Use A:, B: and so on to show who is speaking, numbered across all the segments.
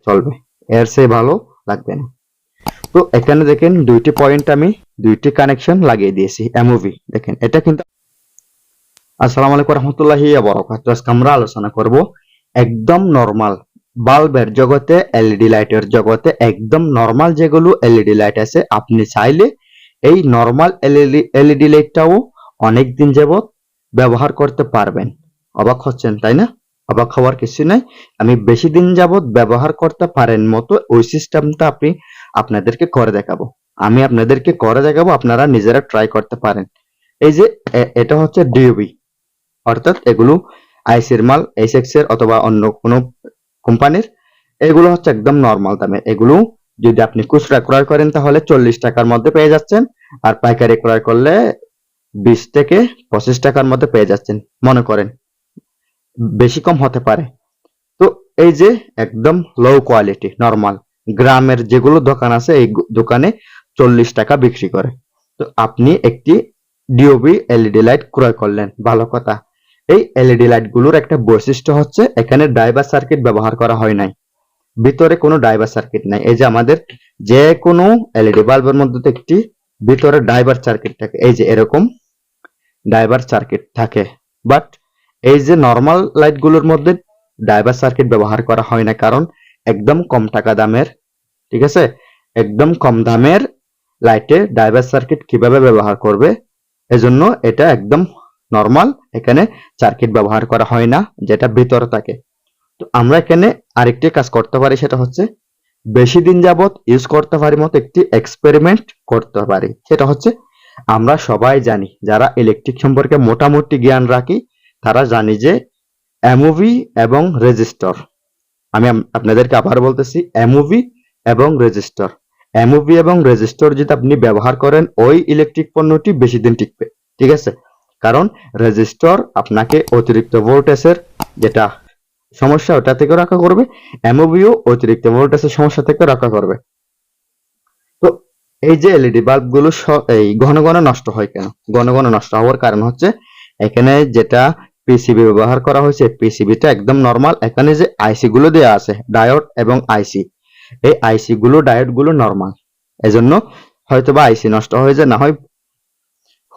A: চলবে, এর চেয়ে ভালো লাগবে না। তো এখানে দেখেন দুইটি পয়েন্ট আমি দুইটি কানেকশন লাগিয়ে দিয়েছি এমওভি। দেখেন এটা কিন্তু আসসালামু আলাইকুম রহমতুল্লাহি ওয়া বারাকাতুহু। আজকে আমরা আলোচনা করব একদম নরমাল বাল্বের জগতে, এলইডি লাইটের জগতে একদম নরমাল যেগুলো এলইডি লাইট আছে, আপনি চাইলে এই নরমাল এলইডি লাইটটাও অনেক দিন যাবত ব্যবহার করতে পারবেন। অবাক হচ্ছেন তাই না? অবাক হওয়ার কিছু নাই। আমি বেশি দিন যাবত ব্যবহার করতে পারেন মতো ওই সিস্টেমটা আপনাদেরকে করে দেখাবো। আমি আপনাদেরকে করে দেখাবো, আপনারা নিজেরা ট্রাই করতে পারেন। এই যে এটা হচ্ছে ডিওবি, অর্থাৎ এগুলো আইসির মাল, এসএক্স এর অথবা অন্য কোনো কোম্পানির। এগুলো হচ্ছে একদম নরমাল দামে। এগুলো যদি আপনি খুচরা ক্রয় করেন তাহলে 40 টাকার মধ্যে পেয়ে যাচ্ছেন, আর পাইকারি ক্রয় করলে 20 থেকে 25 টাকার মধ্যে পেয়ে যাচ্ছেন। মনে করেন বেশি কম হতে পারে। তো এই যে একদম লো কোয়ালিটি নরমাল গ্রামের যেগুলো দোকান আছে, এই দোকানে 40 টাকা বিক্রি করে। তো আপনি একটি ডিওবি এলইডি লাইট ক্রয় করলেন, ভালো কথা। এই এলইডি লাইট গুলোর একটা বৈশিষ্ট্য হচ্ছে এখানে ড্রাইভার সার্কিট ব্যবহার করা হয় নাই, ভিতরে কোনো ড্রাইভার সার্কিট নাই। এই যে আমাদের যে কোনো এলইডি বাল্বের মধ্যে তো একটি ভিতরে ড্রাইভার সার্কিট থাকে, এই যে এরকম ড্রাইভার সার্কিট থাকে। বাট এই যে নরমাল লাইট গুলোর মধ্যে ড্রাইভার সার্কিট ব্যবহার করা হয় না, কারণ একদম কম টাকা দামের, ঠিক আছে, একদম কম দামের লাইটে ড্রাইভার সার্কিট কিভাবে ব্যবহার করবে, এজন্য এটা একদম নরমাল, এখানে সার্কিট ব্যবহার করা হয় না যেটা ভিতরে থাকে। তো আমরা এখানে আরেকটি কাজ করতে পারি, সেটা হচ্ছে বেশি দিন যাবত ইউজ করতে পারি মতো একটি এক্সপেরিমেন্ট করতে পারি। সেটা হচ্ছে আমরা সবাই জানি, যারা ইলেকট্রিক সম্পর্কে মোটামুটি জ্ঞান রাখি তারা জানি যে এমওভি এবং রেজিস্টর, আমি আপনাদেরকে আবার বলতেছি, এমওভি এবং রেজিস্টর, এমওভি এবং রেজিস্টর যদি আপনি ব্যবহার করেন ওই ইলেকট্রিক পণ্যটি বেশি দিন টিকবে, ঠিক আছে। কারণ রেজিস্টর আপনাকে অতিরিক্ত ভোল্টেজের যেটা সমস্যা ওটা থেকে রক্ষা করবে, এমওভিও অতিরিক্ত ভোল্টেজের সমস্যা থেকে রক্ষা করবে। তো এই যে এলইডি বাল্ব গুলো এই ঘন ঘন নষ্ট হয় কেন? ঘন ঘন নষ্ট হওয়ার কারণ হচ্ছে এখানে যেটা পিসিবি ব্যবহার করা হয়েছে, পিসিবিটা একদম নরমাল। এখানে যে আইসি গুলো দেওয়া আছে, ডায়োড এবং আইসি, এই আইসি গুলো ডায়োড গুলো নরমাল, এজন্য হয়তোবা আইসি নষ্ট হয়ে যায়, না হয়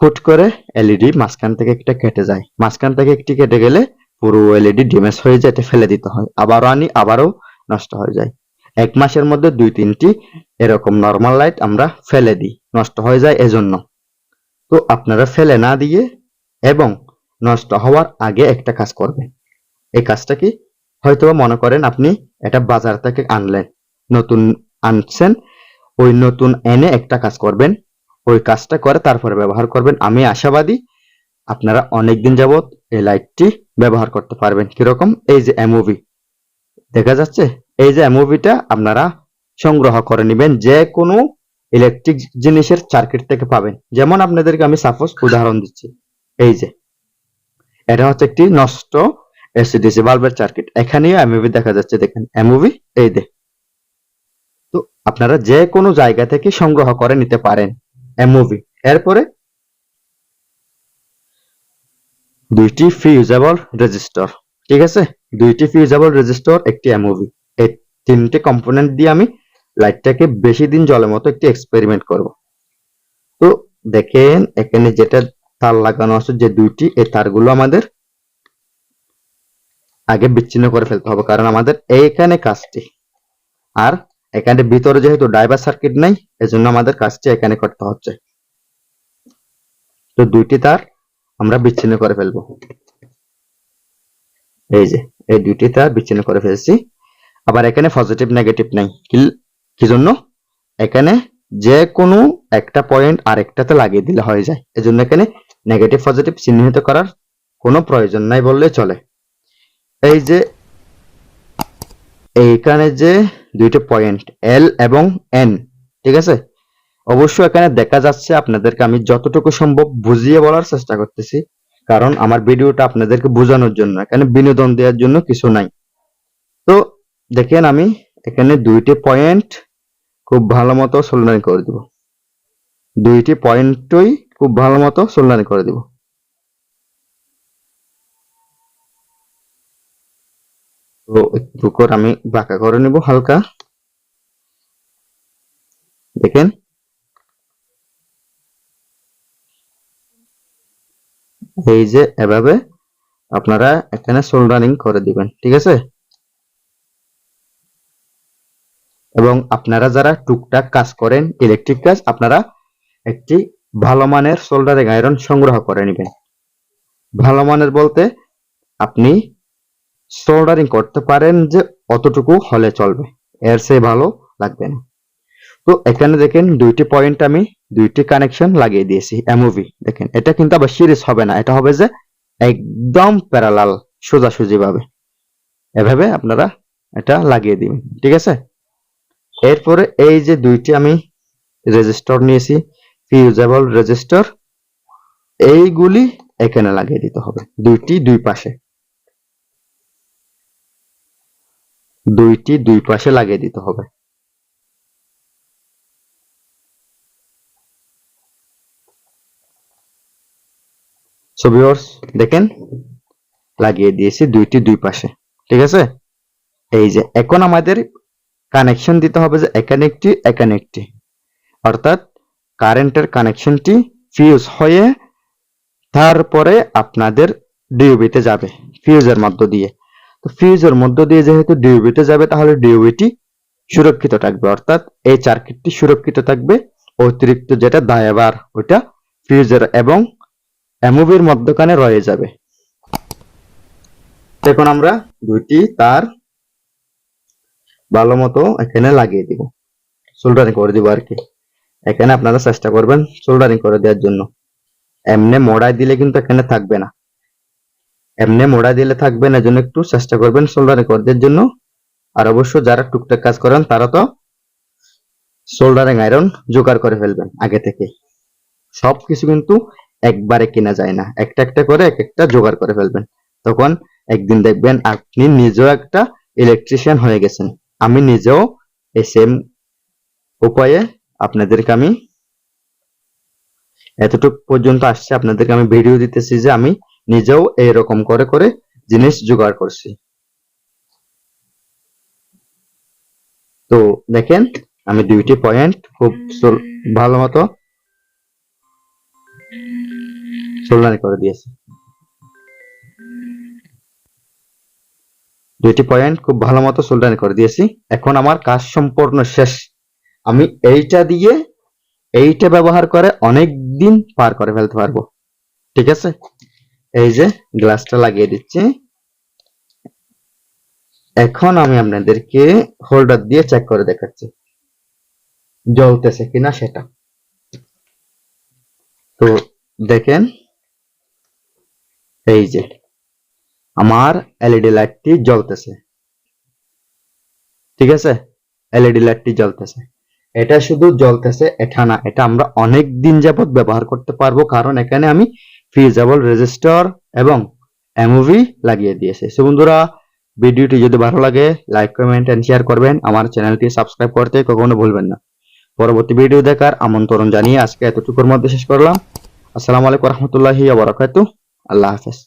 A: হুট করে এলইডি মাঝখান থেকে একটা কেটে যায়। মাঝখান থেকে একটি কেটে গেলে পুরো এলইডি ড্যামেজ হয়ে যায়, এটা ফেলে দিতে হয়, আবারও আনি, আবারও নষ্ট হয়ে যায়। 1 মাসের মধ্যে 2-3টি এরকম নরমাল লাইট আমরা ফেলে দিই, নষ্ট হয়ে যায় এজন্য। তো আপনারা ফেলে না দিয়ে এবং নষ্ট হওয়ার আগে একটা কাজ করবেন। এই কাজটা কি? হয়তোবা মনে করেন আপনি এটা বাজার থেকে আনলেন, নতুন আনছেন, ওই নতুন এনে একটা কাজ করবেন, ওই কাজটা করে তারপরে ব্যবহার করবেন। আমি আশাবাদী আপনারা অনেকদিন যাবত এই লাইটটি ব্যবহার করতে পারবেন। কিরকম? এই যে এমওভি দেখা যাচ্ছে, এই যে এমওভিটা আপনারা সংগ্রহ করে নেবেন, যে কোনো ইলেকট্রিক জিনিসের সার্কিট থেকে পাবেন। যেমন আপনাদেরকে আমি সাপোজ উদাহরণ দিচ্ছি, এই যে এটা হচ্ছে একটি নষ্ট এসিডিসি বাল্বের সার্কিট, এখানেও এমওভি দেখা যাচ্ছে, দেখেন এমওভি এই যে। তো আপনারা যে কোনো জায়গা থেকে সংগ্রহ করে নিতে পারেন এমওভি। এরপরে দুইটি ফিউজেবল রেজিস্টর, ঠিক আছে, দুইটি ফিউজেবল রেজিস্টর, একটি এমওভি, এই তিনটে কম্পোনেন্ট দিয়ে আমি লাইটটাকে বেশি দিন জলের মতো একটি এক্সপেরিমেন্ট করব। তো দেখেন এখানে যেটা তার লাগানো আছে যে দুইটি, এই তারগুলো আমাদের আগে বিচ্ছিন্ন করে ফেলতে হবে, কারণ আমাদের এইখানে কাজটি, আর এখানে ভিতরে যেহেতু ড্রাইভার সার্কিট নাই এজন্য আমাদের কাজটি এখানে করতে হচ্ছে। তো দুইটি তার আমরা বিচ্ছিন্ন করে ফেলবো, এই যে এই দুইটি তার বিচ্ছিন্ন করে ফেলছি। আবার এখানে পজিটিভ নেগেটিভ নাই, কি জন্য? এখানে যে কোনো একটা পয়েন্ট আরেকটাতে লাগিয়ে দিলে হয়ে যায়, এজন্য এখানে নেগেটিভ পজিটিভ চিহ্নিত করার কোনো প্রয়োজন নাই বললে চলে। এই যে এইখানে যে দুইটা পয়েন্ট এল এবং এন, ঠিক আছে, অবশ্য এখানে দেখা যাচ্ছে, আপনাদেরকে আমি যতটুকু সম্ভব বুঝিয়ে বলার চেষ্টা করতেছি, কারণ আমার ভিডিওটা আপনাদেরকে বোঝানোর জন্য, এখানে বিনোদন দেওয়ার জন্য কিছু নাই। তো দেখেন আমি এখানে দুইটি পয়েন্ট খুব ভালো মতো সোল্ডারিং করে দিব, দুইটি পয়েন্টই খুব ভালো মতো সোল্ডারিং করে দিব। তো একটু করে আমি বাঁকা করে নিব হালকা। দেখেন এই যে এভাবে আপনারা এখানে সোল্ডারিং করে দিবেন, ঠিক আছে। এবং আপনারা যারা টুকটাক কাজ করেন ইলেকট্রিক কাজ, আপনারা একটি ভালো মানের সোল্ডারিং আয়রন সংগ্রহ করে নেবেন। ভালো মানের বলতে আপনি সোল্ডারিং করতে পারেন যে অতটুকু হলে চলবে, এর চেয়ে ভালো লাগবে না। তো এখানে দেখেন দুইটি পয়েন্ট আমি দুইটি কানেকশন লাগিয়ে দিয়েছি এমওভি। দেখেন এটা কিন্তু আবার সিরিজ হবে না, এটা হবে যে একদম প্যারালাল সোজাসুজি ভাবে এভাবে আপনারা এটা লাগিয়ে দিবেন, ঠিক আছে। এরপরে এই যে দুইটি আমি রেজিস্টর নিয়েছি, ফিউজেবল রেজিস্টর, এইগুলি এখানে লাগিয়ে দিতে হবে দুইটি দুই পাশে লাগিয়ে দিতে হবে। সো ভিউয়ার্স দেখেন লাগিয়ে দিয়েছি দুই পাশে, ঠিক আছে। এই যে এখন আমাদের কানেকশন দিতে হবে যে এখানে একটি, অর্থাৎ কারেন্টের কানেকশনটি ফিউজ হয়ে তারপরে আপনাদের ডিওবিতে যাবে ফিউজের মধ্য দিয়ে। তো ফিউজের মধ্য দিয়ে যেহেতু ডিওবিতে যাবে, তাহলে ডিওবিটি সুরক্ষিত থাকবে, অর্থাৎ এই সার্কিটটি সুরক্ষিত থাকবে। অতিরিক্ত যেটা দায়াবার ওইটা ফিউজের এবং এমওভির মধ্যখানে রয়ে যাবে। এখন আমরা দুইটি তার ভালো মতো এখানে লাগিয়ে দিব, সোল্ডারিং করে দিব আর কি। এখানে আপনারা চেষ্টা করবেন সোল্ডারিং করে দেওয়ার জন্য। এমনি মোড়াই দিলে কিন্তু এখানে থাকবে না, এজন্য একটু চেষ্টা করবেন সোল্ডারিং করে দেওয়ার জন্য। আর অবশ্য যারা টুকটাক কাজ করেন তারা তো সোল্ডারিং আয়রন জোগাড় করে ফেলবেন আগে থেকে। সবকিছু কিন্তু একবারে কেনা যায় না, একটা একটা করে এক একটা জোগাড় করে ফেলবেন। তখন একদিন দেখবেন আপনি নিজেও একটা ইলেকট্রিশিয়ান হয়ে গেছেন। আমি নিজেও এই সেম উপায়ে আপনাদেরকে আমি এতটুকু পর্যন্ত আসছে, আপনাদেরকে আমি ভিডিও দিতেছি যে আমি নিজেও এরকম করে করে জিনিস জোগাড় করছি। তো দেখেন আমি দুইটি পয়েন্ট খুব ভালো মতো সোল্ডারিং করে দিয়েছি। দুইটি পয়েন্ট খুব ভালো মতো সোল্ডারিং করে দিয়েছি। এখন আমার কাজ সম্পূর্ণ শেষ। আমি এইটা ব্যবহার করে অনেক দিন পার করে ফেলতে পারবো, ঠিক আছে। এই যে গ্লাসটা লাগিয়ে দিচ্ছি। এখন আমি আপনাদেরকে হোল্ডার দিয়ে চেক করে দেখাচ্ছি জ্বলতেছে কিনা সেটা। তো দেখেন এই যে আমার এলইডি লাইটটি জ্বলতেছে, ঠিক আছে। এলইডি লাইটটি জ্বলতেছে, এটা শুধু জ্বলতেছে এটা না, এটা আমরা অনেক দিন যাবত ব্যবহার করতে পারবো, কারণ এখানে আমি ফিউজেবল রেজিস্টর এবং এমওভি লাগিয়ে দিয়েছি। সো বন্ধুরা, ভিডিওটি যদি ভালো লাগে লাইক কমেন্ট এন্ড শেয়ার করবেন, আমার চ্যানেলটি সাবস্ক্রাইব করতে কখনো ভুলবেন না। পরবর্তী ভিডিও দেখার আমন্ত্রণ জানিয়ে আজকে এতটুকুর মধ্যে শেষ করলাম। আসসালামু আলাইকুম রহমতুল্লাহি ওয়া বারাকাতুহু। আল্লাহ হাফেজ।